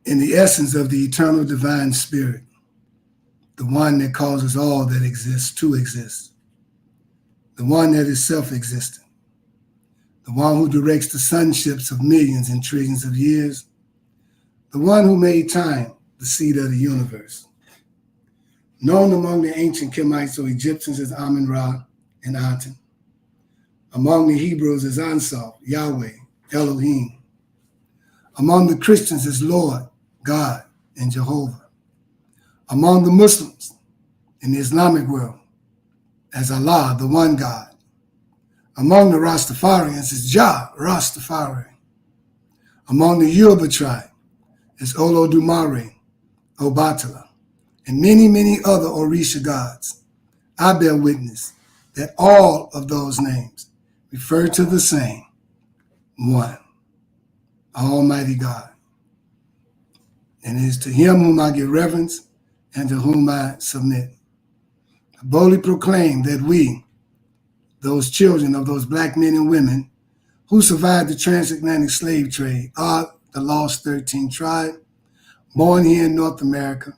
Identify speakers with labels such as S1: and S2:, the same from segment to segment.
S1: in the essence of the eternal divine spirit, the one that causes all that exists to exist, the one that is self-existent, the one who directs the sunships of millions and trillions of years, the one who made time the seat of the universe. Known among the ancient Kemites or Egyptians as Amun-Ra and Aton, among the Hebrews as Ansar, Yahweh, Elohim, among the Christians as Lord, God, and Jehovah, among the Muslims in the Islamic world as Allah, the one God, among the Rastafarians as Jah, Rastafari, among the Yoruba tribe as Olodumare, Obatala, and many, many other Orisha gods. I bear witness that all of those names refer to the same one, Almighty God. And it is to him whom I give reverence and to whom I submit. I boldly proclaim that we, those children of those black men and women who survived the transatlantic slave trade, are the lost 13 tribe, born here in North America,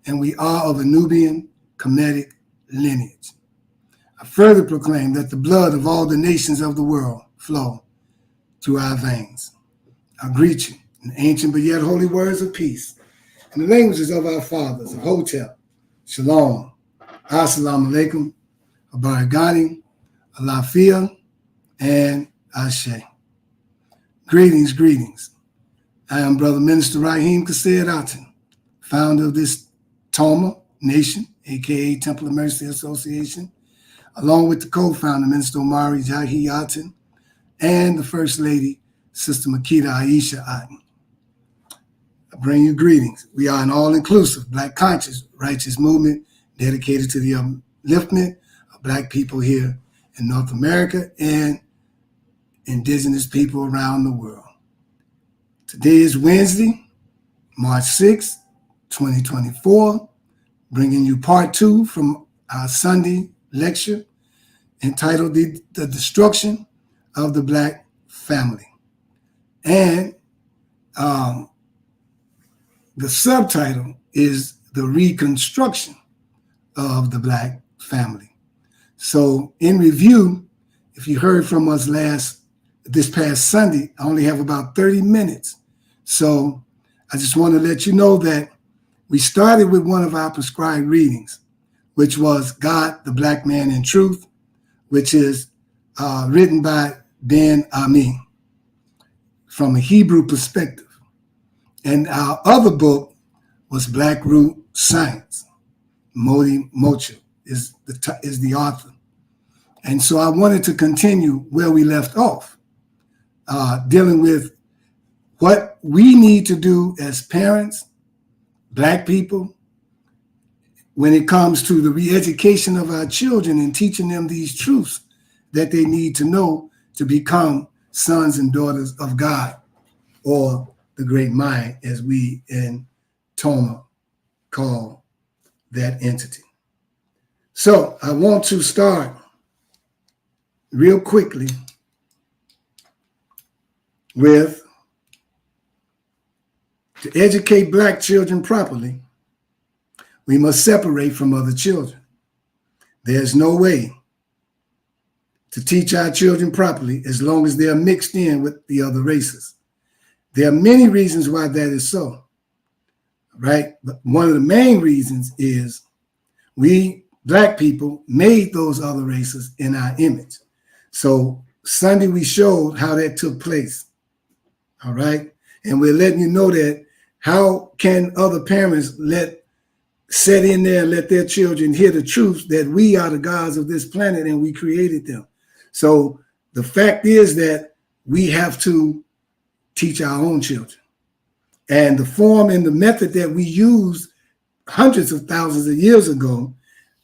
S1: and we are of a Nubian Kemetic lineage. I further proclaim that the blood of all the nations of the world flow through our veins. I greet you in ancient but yet holy words of peace, in the languages of our fathers, of Hotep, Shalom, Assalamu alaikum, Abaragani, Alafia, and Ashe. Greetings, greetings. I am Brother Minister Rahim Chesed Aton, founder of this Toma Nation, aka Temple of Mercy Association, along with the co-founder, Minister Omari Jahi Aton, and the First Lady, Sister Makita Aisha Aton. I bring you greetings. We are an all-inclusive, Black conscious, righteous movement dedicated to the upliftment of Black people here in North America and indigenous people around the world. Today is Wednesday, March 6th, 2024, bringing you part 2 from our Sunday lecture entitled The Destruction of the Black Family. And the subtitle is The Reconstruction of the Black Family. So in review, if you heard from us this past Sunday, I only have about 30 minutes. So I just want to let you know that we started with one of our prescribed readings, which was God, the Black Man in Truth, which is written by Ben Ami from a Hebrew perspective. And our other book was Black Root Science. Modi Mocha is the author. And so I wanted to continue where we left off, dealing with what we need to do as parents, Black people, when it comes to the re-education of our children and teaching them these truths that they need to know to become sons and daughters of God, or the great mind, as we in Toma call that entity. So I want to start real quickly with, to educate Black children properly, we must separate from other children. There's no way to teach our children properly as long as they are mixed in with the other races. There are many reasons why that is so, right? But one of the main reasons is we Black people made those other races in our image. So Sunday we showed how that took place, all right? And we're letting you know that how can other parents set in there and let their children hear the truth that we are the gods of this planet and we created them. So the fact is that we have to teach our own children. And the form and the method that we used hundreds of thousands of years ago,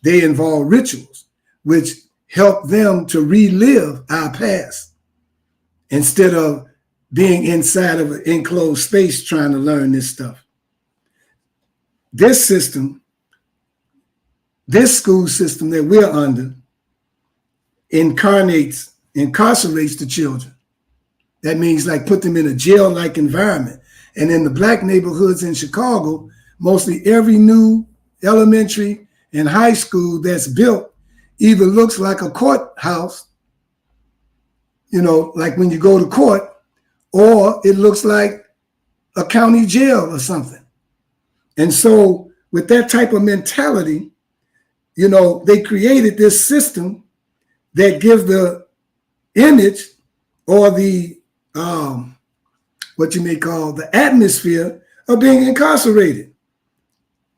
S1: they involve rituals, which help them to relive our past instead of being inside of an enclosed space trying to learn this stuff. This system, this school system that we're under, incarcerates the children. That means like put them in a jail-like environment. And in the black neighborhoods in Chicago, mostly every new elementary and high school that's built either looks like a courthouse, you know, like when you go to court, or it looks like a county jail or something. And so with that type of mentality, you know, they created this system that gives the image or the what you may call the atmosphere of being incarcerated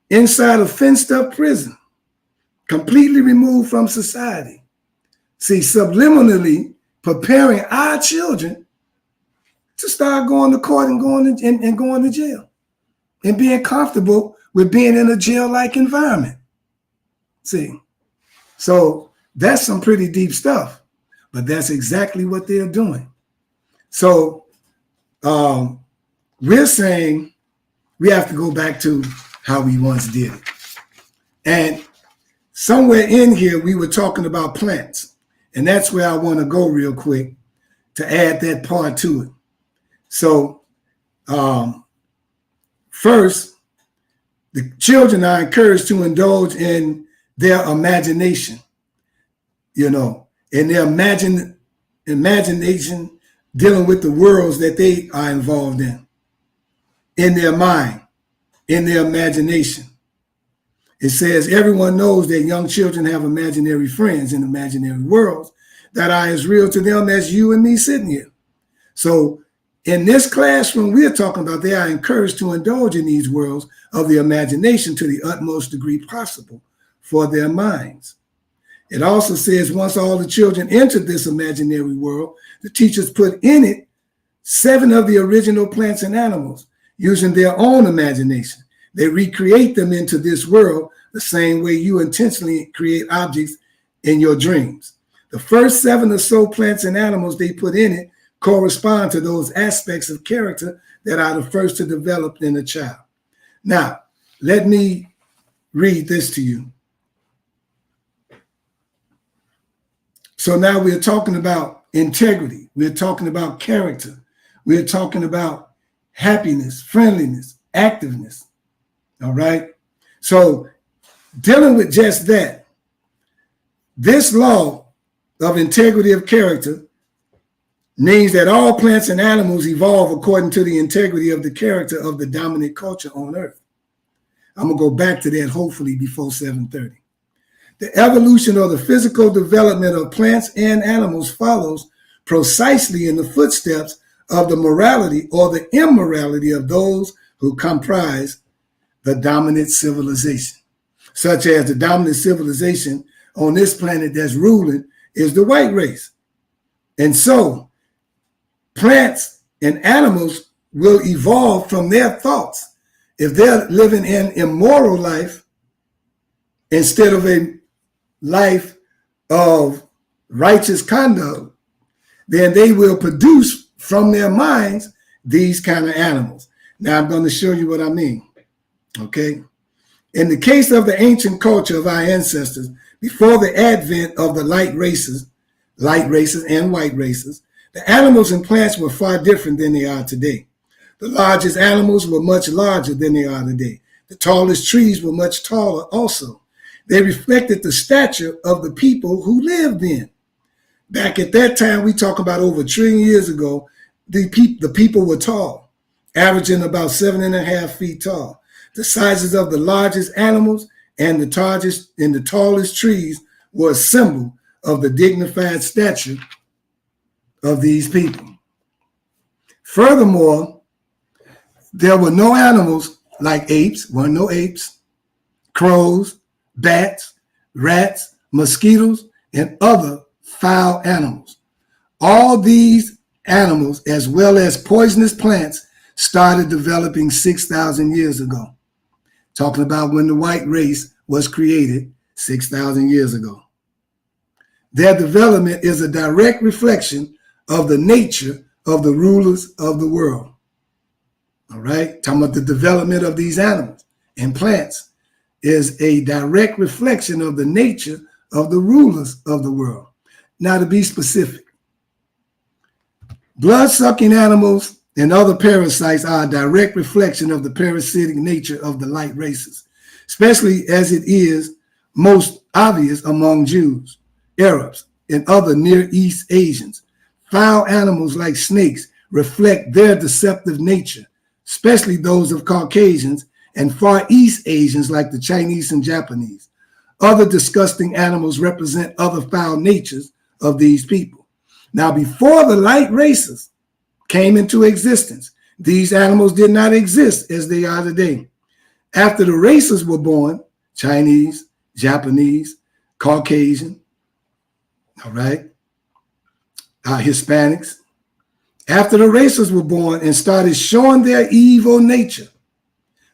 S1: inside a fenced up prison, completely removed from society. See, subliminally preparing our children to start going to court and going to jail and being comfortable with being in a jail-like environment. See, so that's some pretty deep stuff, but that's exactly what they're doing. So we're saying we have to go back to how we once did it. And somewhere in here, we were talking about plants. And that's where I want to go real quick to add that part to it. So first, the children are encouraged to indulge in their imagination, you know, and their imagination dealing with the worlds that they are involved in their mind, in their imagination. It says everyone knows that young children have imaginary friends in imaginary worlds that are as real to them as you and me sitting here. So in this classroom, we're talking about they are encouraged to indulge in these worlds of the imagination to the utmost degree possible for their minds. It also says once all the children entered this imaginary world, the teachers put in it 7 of the original plants and animals using their own imagination. They recreate them into this world the same way you intentionally create objects in your dreams. The first 7 or so plants and animals they put in it correspond to those aspects of character that are the first to develop in a child. Now, let me read this to you. So now we're talking about integrity. We're talking about character. We're talking about happiness, friendliness, activeness. All right. So dealing with just that, this law of integrity of character means that all plants and animals evolve according to the integrity of the character of the dominant culture on earth. I'm going to go back to that hopefully before 7:30. The evolution or the physical development of plants and animals follows precisely in the footsteps of the morality or the immorality of those who comprise the dominant civilization, such as the dominant civilization on this planet that's ruling is the white race. And so plants and animals will evolve from their thoughts. If they're living an immoral life instead of a life of righteous conduct, then they will produce from their minds these kind of animals. Now I'm going to show you what I mean. Okay. In the case of the ancient culture of our ancestors, before the advent of the light races and white races, the animals and plants were far different than they are today. The largest animals were much larger than they are today. The tallest trees were much taller also. They reflected the stature of the people who lived then. Back at that time, we talk about over 1 trillion years ago, the people were tall, averaging about 7.5 feet tall. The sizes of the largest animals and the tallest trees were a symbol of the dignified stature of these people. Furthermore, there were no animals like apes, weren't no apes, crows, bats, rats, mosquitoes, and other foul animals. All these animals, as well as poisonous plants, started developing 6,000 years ago. Talking about when the white race was created 6,000 years ago. Their development is a direct reflection of the nature of the rulers of the world. All right, talking about the development of these animals and plants is a direct reflection of the nature of the rulers of the world. Now, to be specific, blood-sucking animals and other parasites are a direct reflection of the parasitic nature of the light races, especially as it is most obvious among Jews, Arabs, and other Near East Asians. Foul animals like snakes reflect their deceptive nature, especially those of Caucasians and Far East Asians like the Chinese and Japanese. Other disgusting animals represent other foul natures of these people. Now, before the light races came into existence, these animals did not exist as they are today. After the races were born, Chinese, Japanese, Caucasian, all right, Hispanics, after the races were born and started showing their evil nature,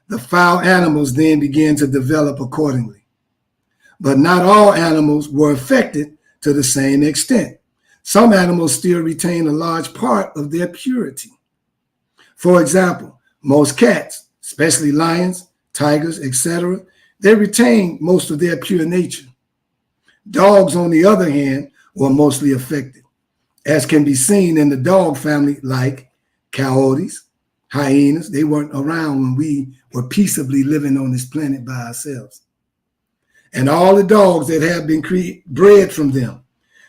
S1: the foul animals then began to develop accordingly. But not all animals were affected to the same extent. Some animals still retain a large part of their purity. For example, most cats, especially lions, tigers, etc., they retain most of their pure nature. Dogs, on the other hand, were mostly affected, as can be seen in the dog family like coyotes, hyenas. They weren't around when we were peaceably living on this planet by ourselves. And all the dogs that have been bred from them,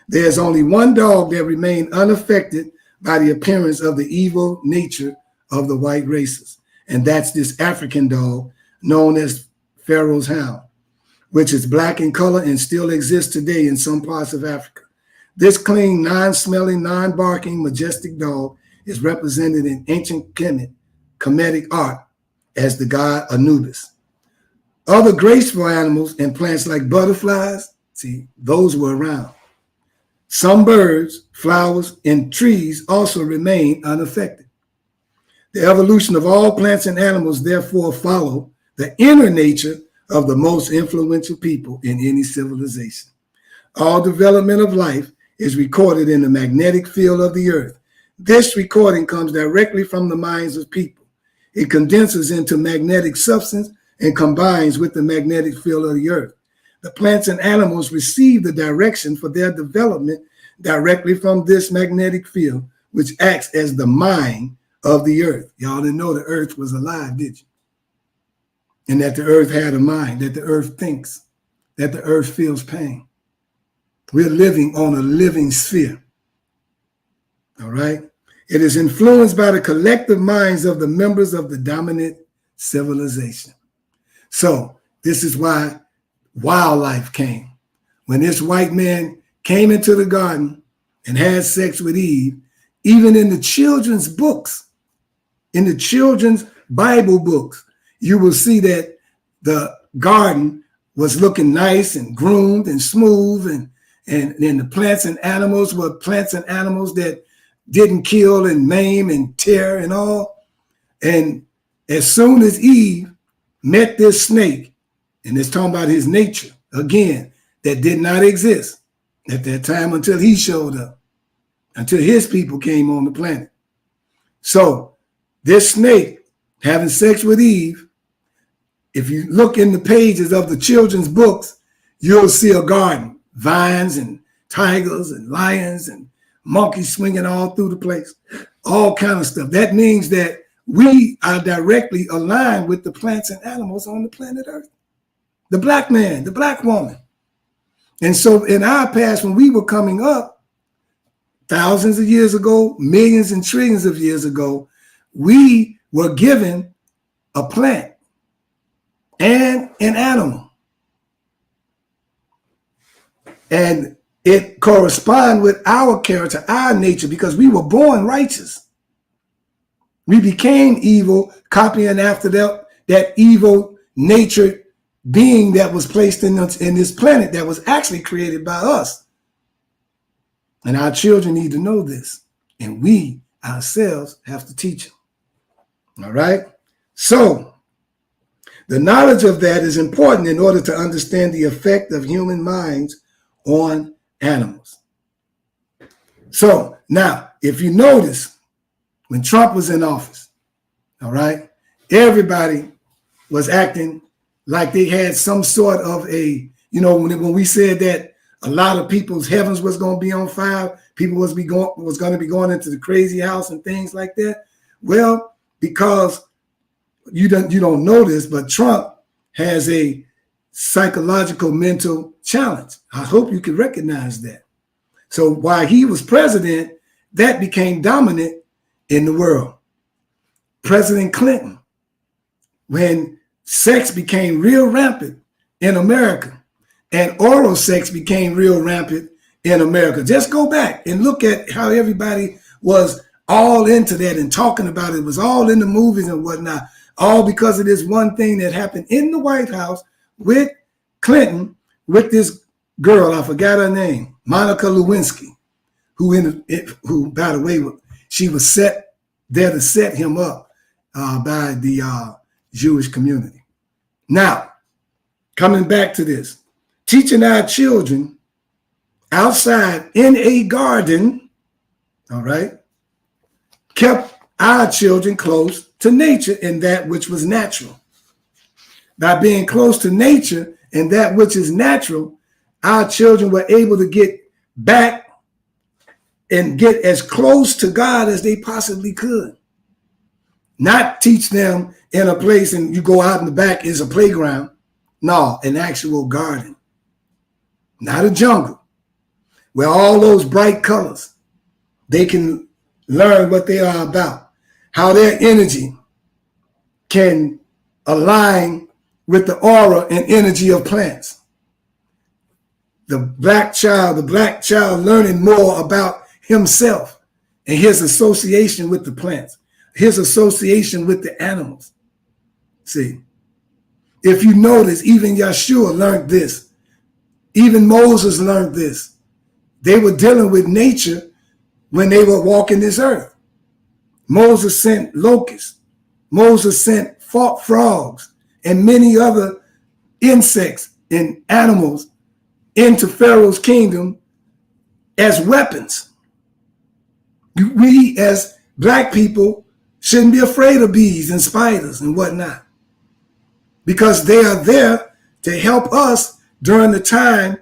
S1: there's only one dog that remained unaffected by the appearance of the evil nature of the white races. And that's this African dog known as Pharaoh's Hound, which is black in color and still exists today in some parts of Africa. This clean, non-smelling, non-barking, majestic dog is represented in ancient Kemetic art as the god Anubis. Other graceful animals and plants like butterflies, see, those were around. Some birds, flowers, and trees also remain unaffected. The evolution of all plants and animals therefore follow the inner nature of the most influential people in any civilization. All development of life is recorded in the magnetic field of the earth. This recording comes directly from the minds of people. It condenses into magnetic substance and combines with the magnetic field of the earth. The plants and animals receive the direction for their development directly from this magnetic field, which acts as the mind of the earth. Y'all didn't know the earth was alive, did you? And that the earth had a mind, that the earth thinks, that the earth feels pain. We're living on a living sphere. All right? It is influenced by the collective minds of the members of the dominant civilization. So this is why wildlife came. When this white man came into the garden and had sex with Eve, even in the children's books, in the children's Bible books, you will see that the garden was looking nice and groomed and smooth, and the plants and animals were plants and animals that didn't kill and maim and tear and all. And as soon as Eve met this snake, and it's talking about his nature, again, that did not exist at that time until he showed up, until his people came on the planet. So this snake having sex with Eve, if you look in the pages of the children's books, you'll see a garden, vines and tigers and lions and monkeys swinging all through the place, all kind of stuff. That means that we are directly aligned with the plants and animals on the planet Earth. The black man, the black woman. And so in our past, when we were coming up, thousands of years ago, millions and trillions of years ago, we were given a plant and an animal. And it corresponds with our character, our nature, because we were born righteous. We became evil, copying after that evil nature being that was placed in this planet that was actually created by us. And our children need to know this. And we ourselves have to teach them. All right? So, the knowledge of that is important in order to understand the effect of human minds on animals. So, now, if you notice, when Trump was in office, all right, everybody was acting like they had some sort of a, when we said that a lot of people's heavens was going to be on fire, people was going to be going into the crazy house and things like that. Well, because you don't know this, but Trump has a psychological mental challenge. I hope you can recognize that. So while he was president, that became dominant in the world. President Clinton, when sex became real rampant in America and oral sex became real rampant in America. Just go back and look at how everybody was all into that and talking about it. It was all in the movies and whatnot, all because of this one thing that happened in the White House with Clinton, with this girl, I forgot her name, Monica Lewinsky, who, by the way, she was set there to set him up by the Jewish community. Now, coming back to this, teaching our children outside in a garden, all right, kept our children close to nature and that which was natural. By being close to nature and that which is natural, our children were able to get back and get as close to God as they possibly could. Not teach them in a place and you go out in the back is a playground. No, an actual garden. Not a jungle where all those bright colors, they can learn what they are about, how their energy can align with the aura and energy of plants. The black child learning more about himself and his association with the plants, his association with the animals. See, if you notice, even Yeshua learned this. Even Moses learned this. They were dealing with nature when they were walking this earth. Moses sent locusts. Moses sent frogs and many other insects and animals into Pharaoh's kingdom as weapons. We as black people shouldn't be afraid of bees and spiders and whatnot, because they are there to help us during the time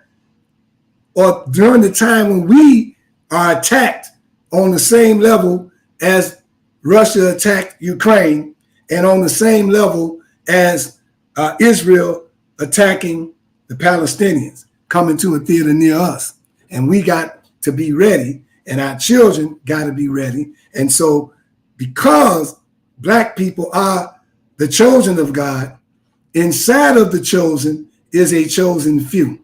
S1: when we are attacked on the same level as Russia attacked Ukraine and on the same level as Israel attacking the Palestinians coming to a theater near us. And we got to be ready, and our children got to be ready. And so because black people are the chosen of God, inside of the chosen is a chosen few.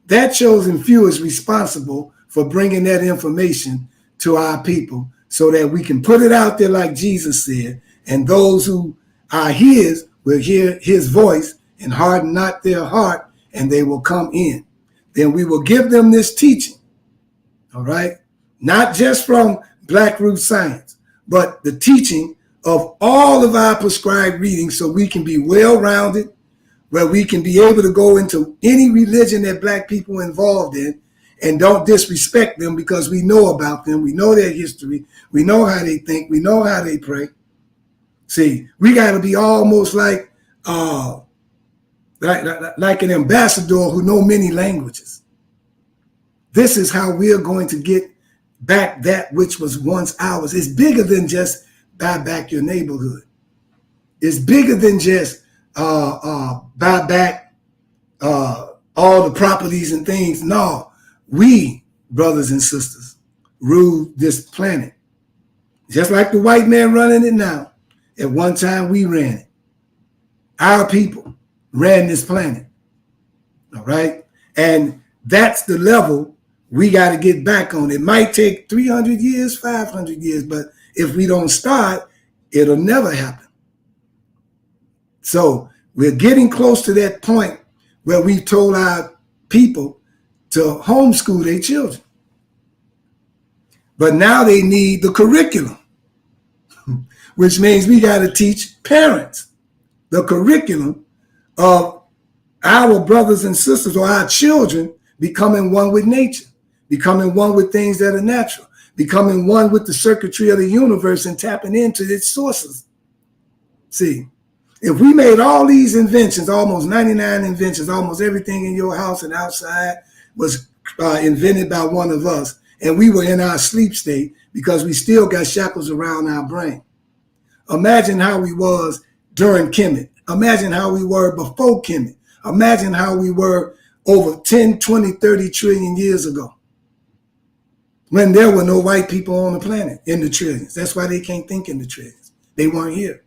S1: That chosen few is responsible for bringing that information to our people so that we can put it out there like Jesus said, and those who are his will hear his voice and harden not their heart, and they will come in. Then we will give them this teaching, all right? Not just from Black Root Science, but the teaching of all of our prescribed readings so we can be well-rounded, where we can be able to go into any religion that black people are involved in and don't disrespect them because we know about them. We know their history. We know how they think. We know how they pray. See, we got to be almost like an ambassador who know many languages. This is how we are going to get back that which was once ours. It's bigger than just buy back your neighborhood. It's bigger than just buy back all the properties and things. No, we, brothers and sisters, rule this planet. Just like the white man running it now. At one time, we ran it. Our people ran this planet. All right? And that's the level we got to get back on. It might take 300 years, 500 years, but if we don't start, it'll never happen. So we're getting close to that point where we've told our people to homeschool their children. But now they need the curriculum, which means we got to teach parents the curriculum of our brothers and sisters or our children becoming one with nature, becoming one with things that are natural, becoming one with the circuitry of the universe and tapping into its sources. See, if we made all these inventions, almost 99 inventions, almost everything in your house and outside was invented by one of us, and we were in our sleep state because we still got shackles around our brain. Imagine how we was during Kemet. Imagine how we were before Kemet. Imagine how we were over 10, 20, 30 trillion years ago, when there were no white people on the planet in the trillions. That's why they can't think in the trillions. They weren't here.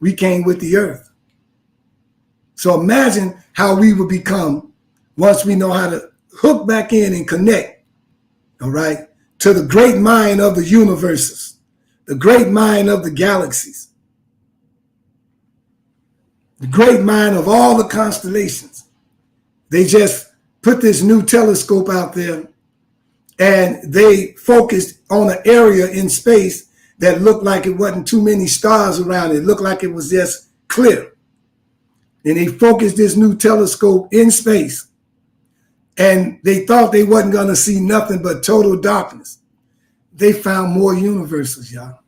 S1: We came with the earth. So imagine how we would become once we know how to hook back in and connect, all right, to the great mind of the universes, the great mind of the galaxies, the great mind of all the constellations. They just put this new telescope out there and they focused on an area in space that looked like it wasn't too many stars around it. It looked like it was just clear. And they focused this new telescope in space. And they thought they wasn't going to see nothing but total darkness. They found more universes, y'all.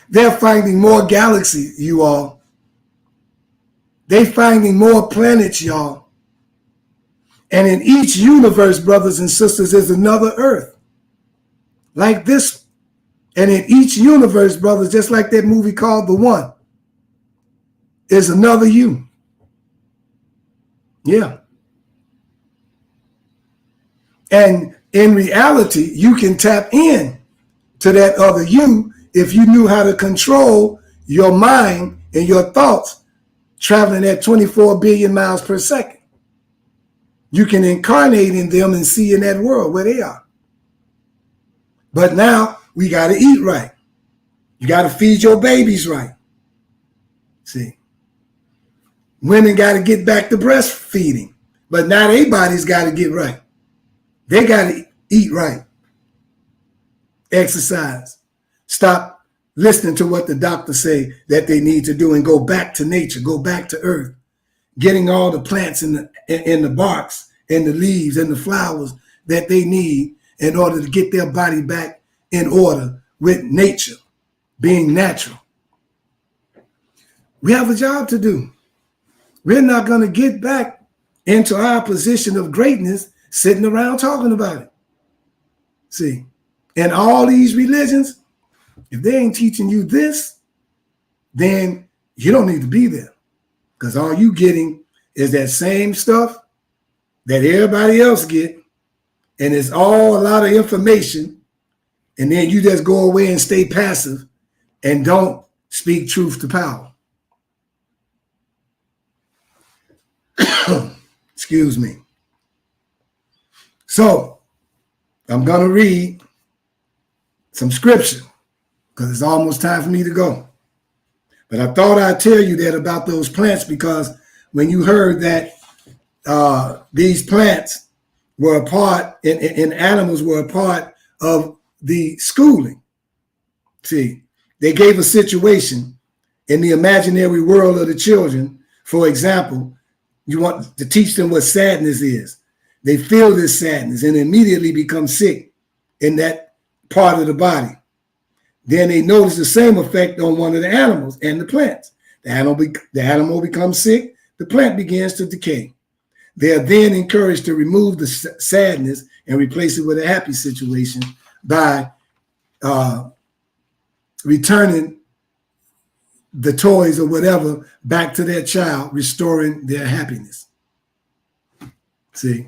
S1: They're finding more galaxies, you all. They're finding more planets, y'all. And in each universe, brothers and sisters, is another Earth. Like this. And in each universe, brothers, just like that movie called The One, is another you. Yeah. And in reality, you can tap in to that other you if you knew how to control your mind and your thoughts traveling at 24 billion miles per second. You can incarnate in them and see in that world where they are. But now we got to eat right. You got to feed your babies right. See, women got to get back to breastfeeding, but now their bodies got to get right. They got to eat right. Exercise. Stop listening to what the doctors say that they need to do and go back to nature, go back to earth. Getting all the plants in the barks and the leaves and the flowers that they need in order to get their body back in order with nature, being natural. We have a job to do. We're not going to get back into our position of greatness sitting around talking about it. See, and all these religions, if they ain't teaching you this, then you don't need to be there. Because all you getting is that same stuff that everybody else get, and it's all a lot of information, and then you just go away and stay passive and don't speak truth to power. Excuse me. So I'm going to read some scripture because it's almost time for me to go. But I thought I'd tell you that about those plants, because when you heard that these plants were a part, and animals were a part of the schooling. See, they gave a situation in the imaginary world of the children. For example, you want to teach them what sadness is. They feel this sadness and immediately become sick in that part of the body. Then they notice the same effect on one of the animals and the plants. The animal becomes sick, the plant begins to decay. They are then encouraged to remove the sadness and replace it with a happy situation by returning the toys or whatever back to their child, restoring their happiness. See,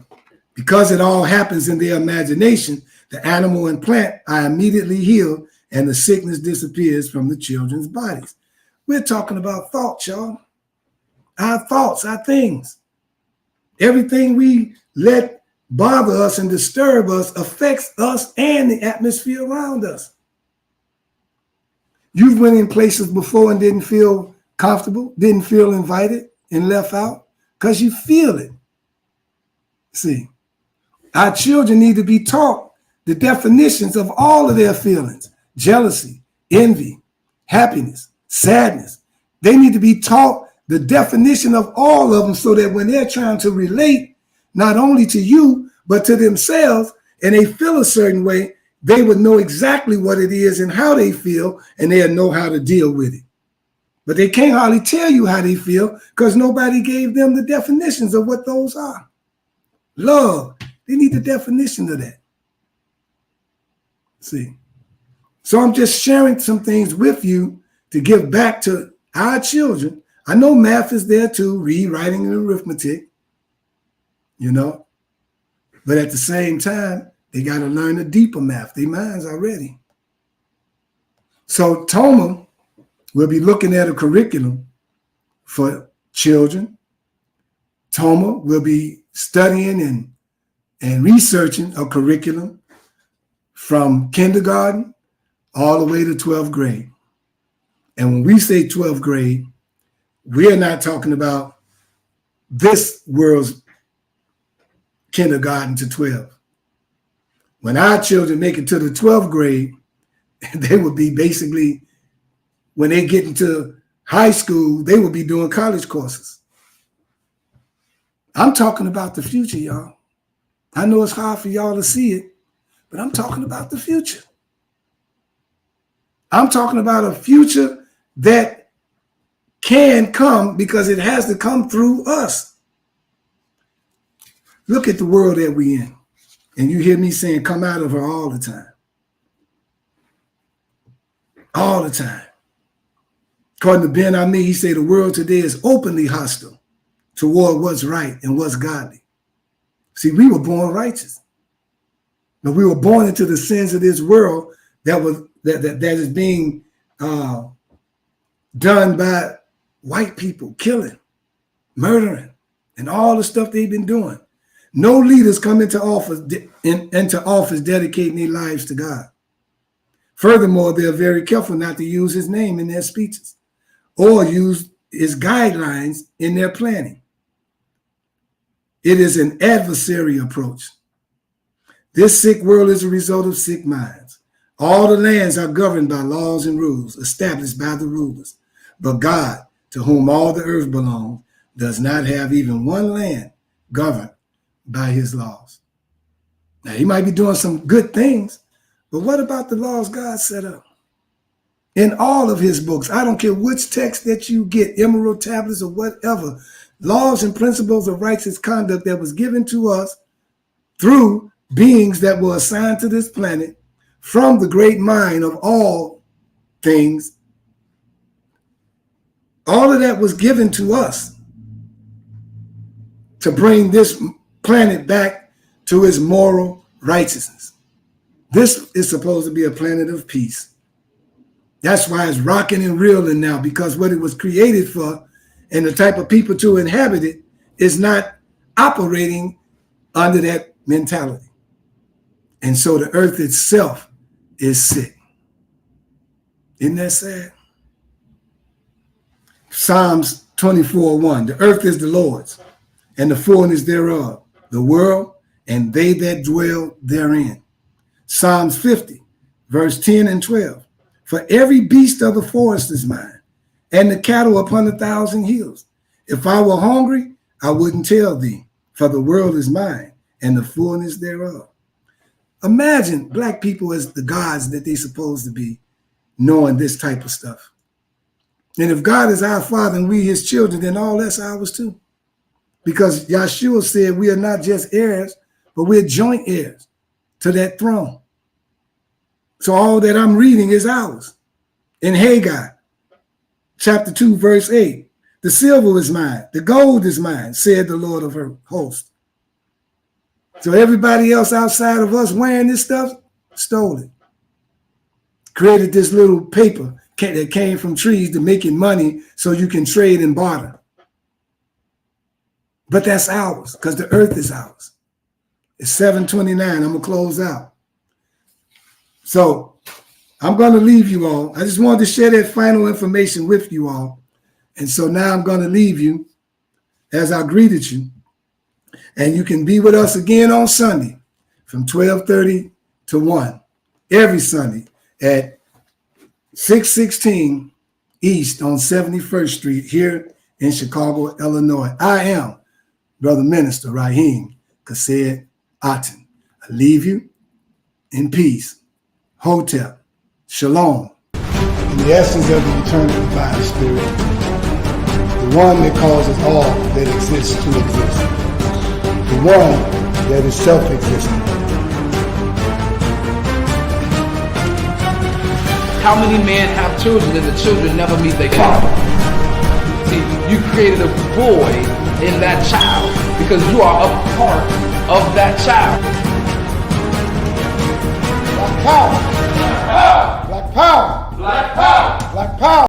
S1: because it all happens in their imagination, the animal and plant are immediately healed and the sickness disappears from the children's bodies. We're talking about thoughts, y'all. Our thoughts, our things. Everything we let bother us and disturb us affects us and the atmosphere around us. You've went in places before and didn't feel comfortable, didn't feel invited, and left out because you feel it. See, our children need to be taught the definitions of all of their feelings: jealousy, envy, happiness, sadness. They need to be taught the definition of all of them so that when they're trying to relate not only to you, but to themselves, and they feel a certain way, they would know exactly what it is and how they feel, and they'll know how to deal with it. But they can't hardly tell you how they feel because nobody gave them the definitions of what those are. Love, they need the definition of that. See, So I'm just sharing some things with you to give back to our children. I know math is there too, read, writing, and arithmetic, you know. But at the same time, they got to learn the deeper math. Their minds are ready. So Toma will be looking at a curriculum for children. Toma will be studying and researching a curriculum from kindergarten all the way to 12th grade. And when we say 12th grade, we're not talking about this world's kindergarten to 12. When our children make it to the 12th grade, they will be basically, when they get into high school, they will be doing college courses. I'm talking about the future, y'all. I know it's hard for y'all to see it, but I'm talking about the future. I'm talking about a future that can come because it has to come through us. Look at the world that we're in. And you hear me saying, come out of her all the time. All the time. According to Ben Ami, he said the world today is openly hostile toward what's right and what's godly. See, we were born righteous. But we were born into the sins of this world that is being done by white people, killing, murdering, and all the stuff they've been doing. No leaders come into office dedicating their lives to God. Furthermore, they're very careful not to use his name in their speeches or use his guidelines in their planning. It is an adversary approach. This sick world is a result of sick minds. All the lands are governed by laws and rules established by the rulers. But God, to whom all the earth belongs, does not have even one land governed by his laws. Now, he might be doing some good things, but what about the laws God set up? In all of his books, I don't care which text that you get, emerald tablets or whatever, laws and principles of righteous conduct that was given to us through beings that were assigned to this planet from the great mind of all things. All of that was given to us to bring this planet back to its moral righteousness. This is supposed to be a planet of peace. That's why it's rocking and reeling now, because what it was created for and the type of people to inhabit it is not operating under that mentality. And so the earth itself is sick. Isn't that sad? Psalms 24:1, the earth is the Lord's and the fullness thereof, the world and they that dwell therein. Psalms 50, verse 10 and 12, for every beast of the forest is mine, and the cattle upon 1,000 hills. If I were hungry, I wouldn't tell thee, for the world is mine, and the fullness thereof. Imagine black people as the gods that they're supposed to be, knowing this type of stuff. And if God is our Father and we his children, then all that's ours too. Because Yahshua said we are not just heirs, but we're joint heirs to that throne. So all that I'm reading is ours. In Haggai, chapter 2, verse 8, the silver is mine, the gold is mine, said the Lord of her host. So everybody else outside of us wearing this stuff stole it. Created this little paper that came from trees to making money so you can trade and barter. But that's ours because the earth is ours. It's 7:29. I'm going to close out. So I'm going to leave you all. I just wanted to share that final information with you all. And so now I'm going to leave you as I greeted you. And you can be with us again on Sunday from 12:30 to 1 every Sunday at 616 East on 71st Street here in Chicago, Illinois. I am Brother Minister Rahim Chesed Aton. I leave you in peace. Hotep. Shalom. In the essence of the eternal divine spirit, the one that causes all that exists to exist, the one that is self-existent.
S2: How many men have children and the children never meet their father? See, you created a void in that child because you are a part of that child.
S3: Black power! Black power! Black power! Black power! Black power!